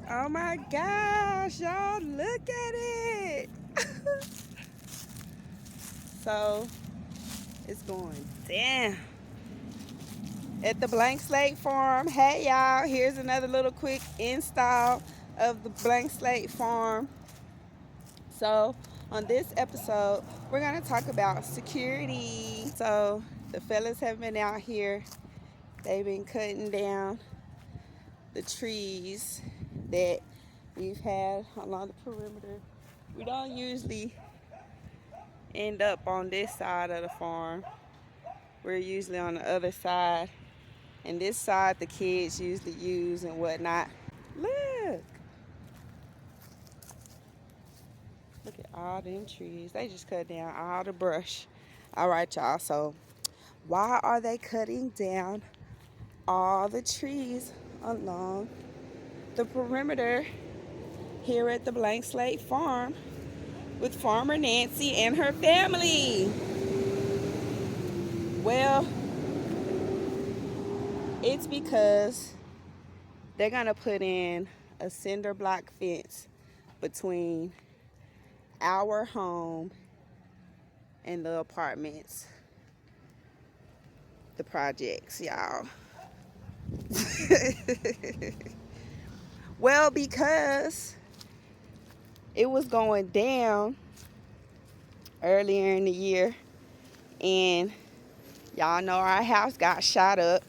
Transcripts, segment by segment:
Oh my gosh, y'all, look at it. So it's going down at the Blank Slate Farm. Hey y'all, here's another little quick install of the Blank Slate Farm. So on this episode, we're gonna talk about security. So the fellas have been out here. They've been cutting down the trees that we've had along the perimeter. We don't usually end up on this side of the farm. We're usually on the other side, and this side the kids usually use and whatnot. Look, look at all them trees. They just cut down all the brush. All right, y'all, so why are they cutting down all the trees along the perimeter here at the Blank Slate Farm with Farmer Nancy and her family? Well, it's because they're gonna put in a cinder block fence between our home and the apartments, the projects, y'all. Well, because it was going down earlier in the year, and y'all know our house got shot up.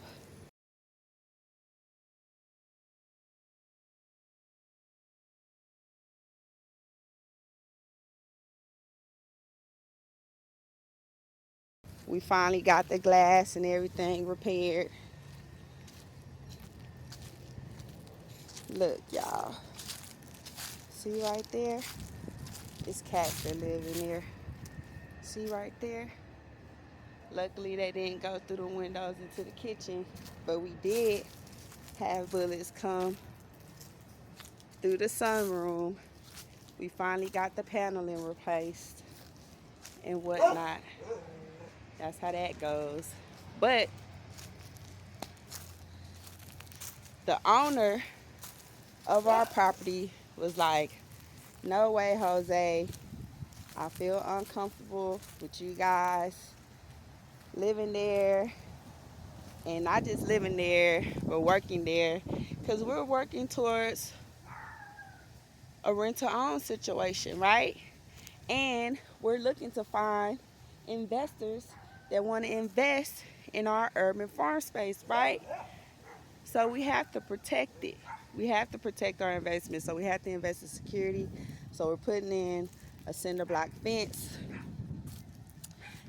We finally got the glass and everything repaired. Look, y'all. See right there? It's cats that live in there. See right there? Luckily, they didn't go through the windows into the kitchen, but we did have bullets come through the sunroom. We finally got the paneling replaced and whatnot. That's how that goes. But the owner of our property was like, no way, Jose. I feel uncomfortable with you guys living there, and not just living there, but working there, because we're working towards a rent-to-own situation, right? And we're looking to find investors that want to invest in our urban farm space, right? So we have to protect it. We have to protect our investment. So we have to invest in security. So we're putting in a cinder block fence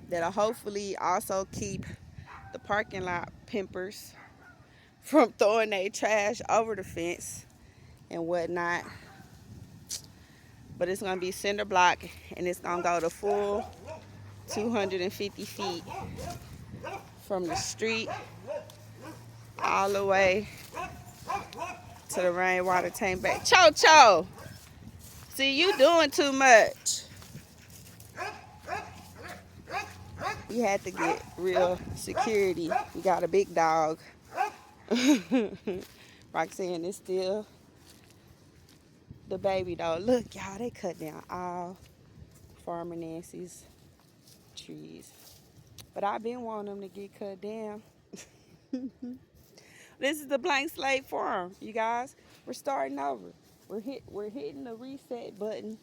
that'll hopefully also keep the parking lot pimpers from throwing their trash over the fence and whatnot. But it's gonna be cinder block, and it's gonna go the full 250 feet from the street all the way to the rainwater tank back. Cho Cho, see, you doing too much. We had to get real security. We got a big dog. Roxanne is still the baby though. Look, y'all, they cut down all Farmer Nancy's trees. But I've been wanting them to get cut down. This is the Blank Slate Farm, you guys. We're starting over. We're hitting the reset button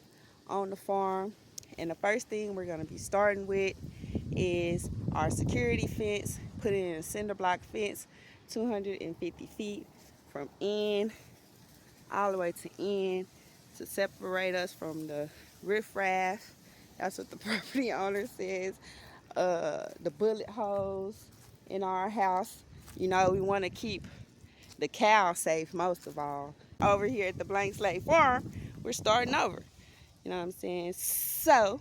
on the farm. And the first thing we're gonna be starting with is our security fence, putting in a cinder block fence, 250 feet from end all the way to end to separate us from the riffraff. That's what the property owner says. The bullet holes in our house. You know, we want to keep the cow safe most of all. Over here at the Blank Slate Farm, we're starting over. You know what I'm saying? So,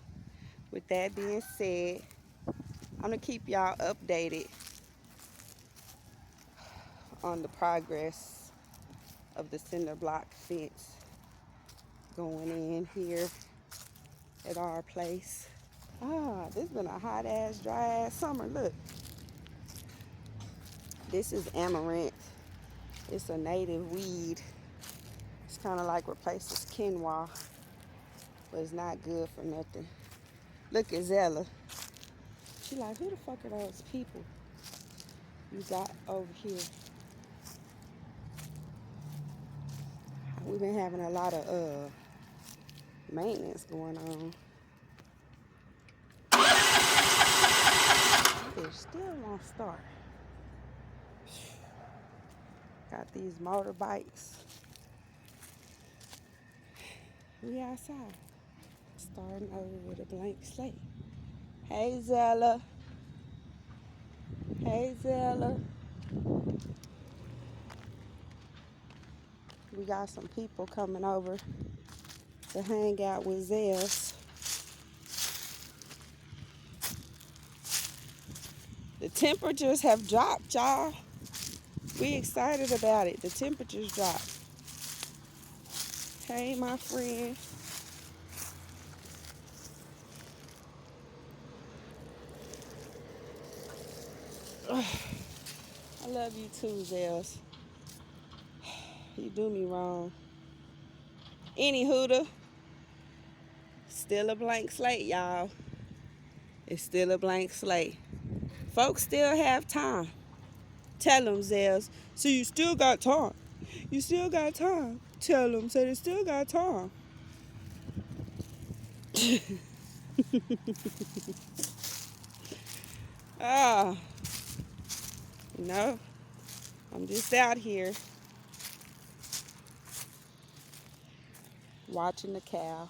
with that being said, I'm going to keep y'all updated on the progress of the cinder block fence going in here at our place. This has been a hot ass, dry ass summer. Look, this is amaranth. It's a native weed. It's kind of like replaces quinoa, but it's not good for nothing. Look at Zella. She like, who the fuck are those people you got over here? We've been having a lot of maintenance going on. Fish still won't start. Got these motorbikes. We outside. Starting over with a blank slate. Hey Zella. Hey Zella. We got some people coming over to hang out with Zels. The temperatures have dropped, y'all. We excited about it. The temperatures dropped. Hey, my friend. I love you too, Zels. You do me wrong. Any hooter. Still a blank slate, y'all. It's still a blank slate. Folks still have time. Tell them, Zels. So you still got time. You still got time. Tell them. So they still got time. Ah. No. I'm just out here watching the cow.